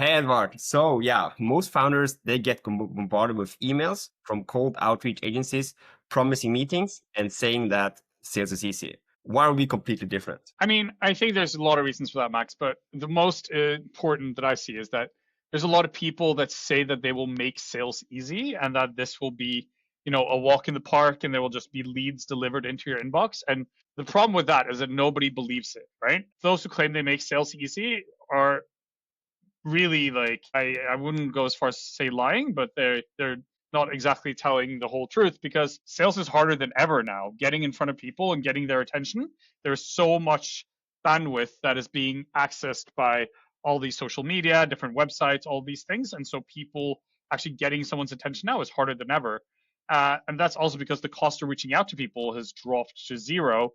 Hey, Edward. So yeah, most founders, they get bombarded with emails from cold outreach agencies promising meetings and saying that sales is easy. Why are we completely different? I mean, I think there's a lot of reasons for that, Max, but the most important that I see is that there's a lot of people that say that they will make sales easy and that this will be, a walk in the park and there will just be leads delivered into your inbox. And the problem with that is that nobody believes it, right? Those who claim they make sales easy are really like I wouldn't go as far as to say lying, but they're not exactly telling the whole truth because sales is harder than ever now. Getting in front of people and getting their attention. There's so much bandwidth that is being accessed by all these social media, different websites, all these things, and so people actually getting someone's attention now is harder than ever. And that's also because the cost of reaching out to people has dropped to zero,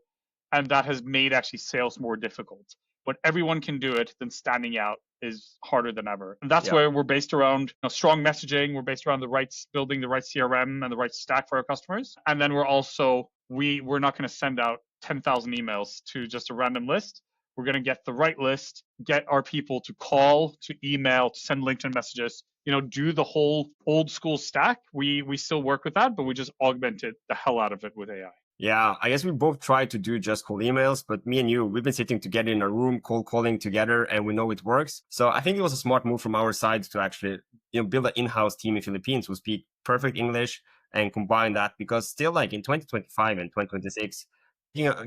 and that has made actually sales more difficult. When everyone can do it, then standing out is harder than ever. And that's Yeah. where we're based around strong messaging. We're based around the right building the right CRM and the right stack for our customers. And then we're not going to send out 10,000 emails to just a random list. We're going to get the right list, get our people to call, to email, to send LinkedIn messages, do the whole old school stack. We still work with that, but we just augmented the hell out of it with AI. Yeah, I guess we both try to do just cold emails, but me and you, we've been sitting together in a room, cold calling together, and we know it works. So I think it was a smart move from our side to actually, build an in-house team in Philippines who speak perfect English and combine that because still like in 2025 and 2026,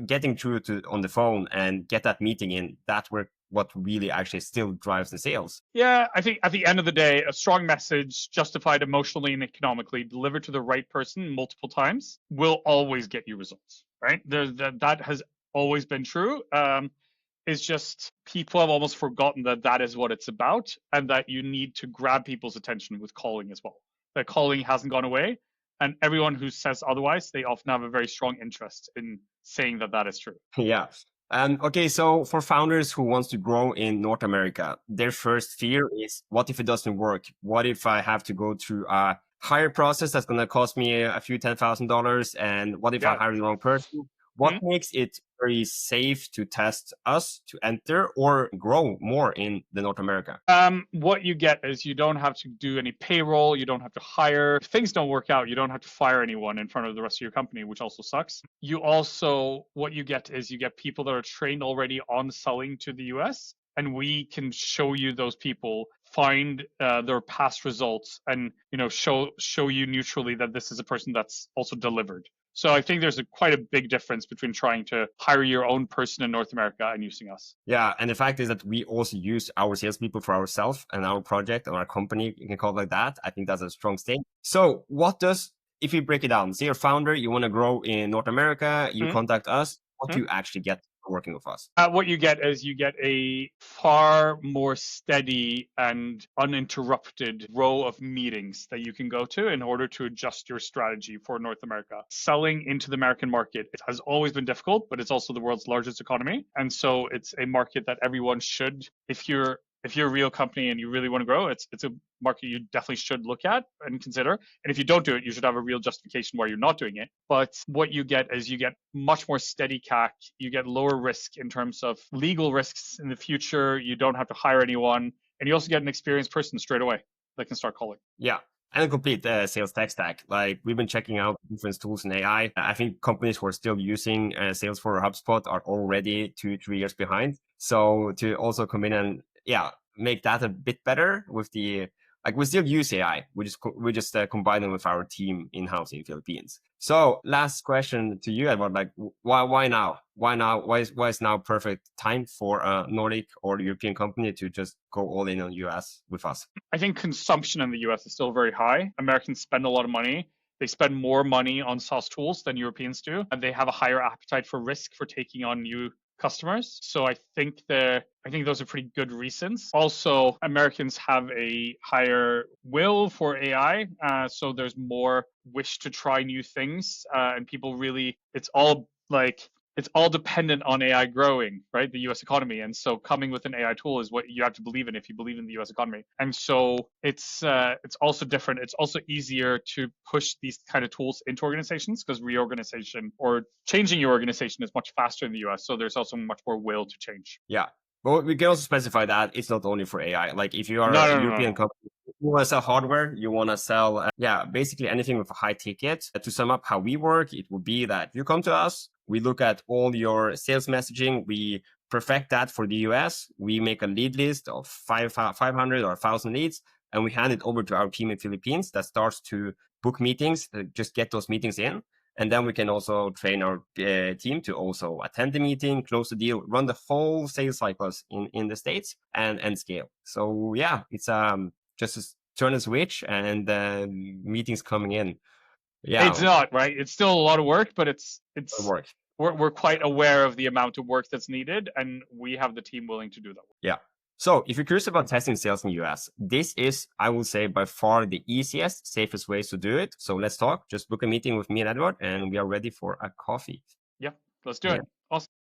getting through to on the phone and get that meeting in, that's where what really actually still drives the sales. Yeah, I think at the end of the day, a strong message, justified emotionally and economically, delivered to the right person multiple times, will always get you results, right? That has always been true. It's just people have almost forgotten that that is what it's about and that you need to grab people's attention with calling as well. That calling hasn't gone away. And everyone who says otherwise, they often have a very strong interest in saying that that is true. Yeah. Okay, so for founders who wants to grow in North America, their first fear is, what if it doesn't work? What if I have to go through a hire process that's going to cost me a few $10,000? And what if I Yeah. hire the wrong person? What Mhm. makes it very safe to test us to enter or grow more in the North America? What you get is you don't have to do any payroll. You don't have to hire. If things don't work out, you don't have to fire anyone in front of the rest of your company, which also sucks. What you get is you get people that are trained already on selling to the US, and we can show you those people, find their past results, and show you neutrally that this is a person that's also delivered. So I think there's quite a big difference between trying to hire your own person in North America and using us. Yeah, and the fact is that we also use our salespeople for ourselves and our project and our company. You can call it like that. I think that's a strong statement. So, if you break it down, say you're a founder, you want to grow in North America, you Mhm. contact us. What do Mhm. you actually get working with us? What you get is you get a far more steady and uninterrupted row of meetings that you can go to in order to adjust your strategy for North America. Selling into the American market, it has always been difficult, but it's also the world's largest economy. And so it's a market that everyone should, if you're a real company and you really want to grow, it's a market you definitely should look at and consider. And if you don't do it, you should have a real justification why you're not doing it. But what you get is you get much more steady CAC, you get lower risk in terms of legal risks in the future. You don't have to hire anyone, and you also get an experienced person straight away that can start calling. Yeah. And a complete sales tech stack. Like we've been checking out different tools in AI. I think companies who are still using Salesforce or HubSpot are already 2, 3 years behind. So to also come in and make that a bit better with the like we still use AI. We just combine them with our team in house in Philippines. So last question to you, Edward. Like why now? Why now? Why is now perfect time for a Nordic or European company to just go all in on US with us? I think consumption in the US is still very high. Americans spend a lot of money. They spend more money on SaaS tools than Europeans do, and they have a higher appetite for risk for taking on new customers. So I think those are pretty good reasons. Also, Americans have a higher will for AI, so there's more wish to try new things, and people really it's all dependent on AI growing, right? The US economy. And so coming with an AI tool is what you have to believe in if you believe in the US economy. And so it's also different. It's also easier to push these kind of tools into organizations because reorganization or changing your organization is much faster in the US. So there's also much more will to change. Yeah. But we can also specify that it's not only for AI. Like if you are No, a no, no, no, European no. company, you want to sell hardware, you want to sell, yeah, basically anything with a high ticket. To sum up how we work, it would be that you come to us, we look at all your sales messaging, we perfect that for the US, we make a lead list of 500 or 1,000 leads, and we hand it over to our team in Philippines that starts to book meetings, just get those meetings in. And then we can also train our team to also attend the meeting, close the deal, run the whole sales cycles in the States and scale. So yeah, it's just a turn a switch and meetings coming in. It's Yeah, not, right? It's still a lot of work, but it it's works. we're quite aware of the amount of work that's needed, and we have the team willing to do that work. Yeah. So if you're curious about testing sales in the US, this is, I will say, by far the easiest, safest ways to do it. So let's talk. Just book a meeting with me and Edward, and we are ready for a coffee. Yeah, let's do Yeah. it. Awesome.